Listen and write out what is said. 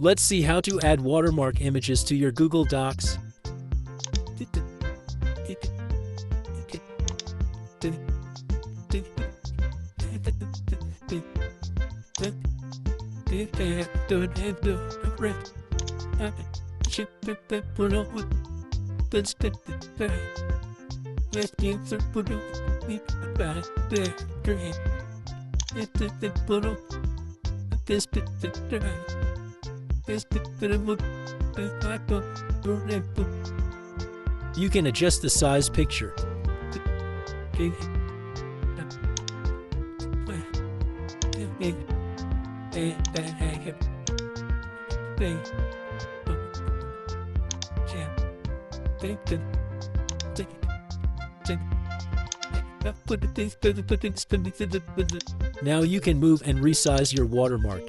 Let's see how to add watermark images to your Google Docs. You can adjust the size picture. Now you can move and resize your watermark.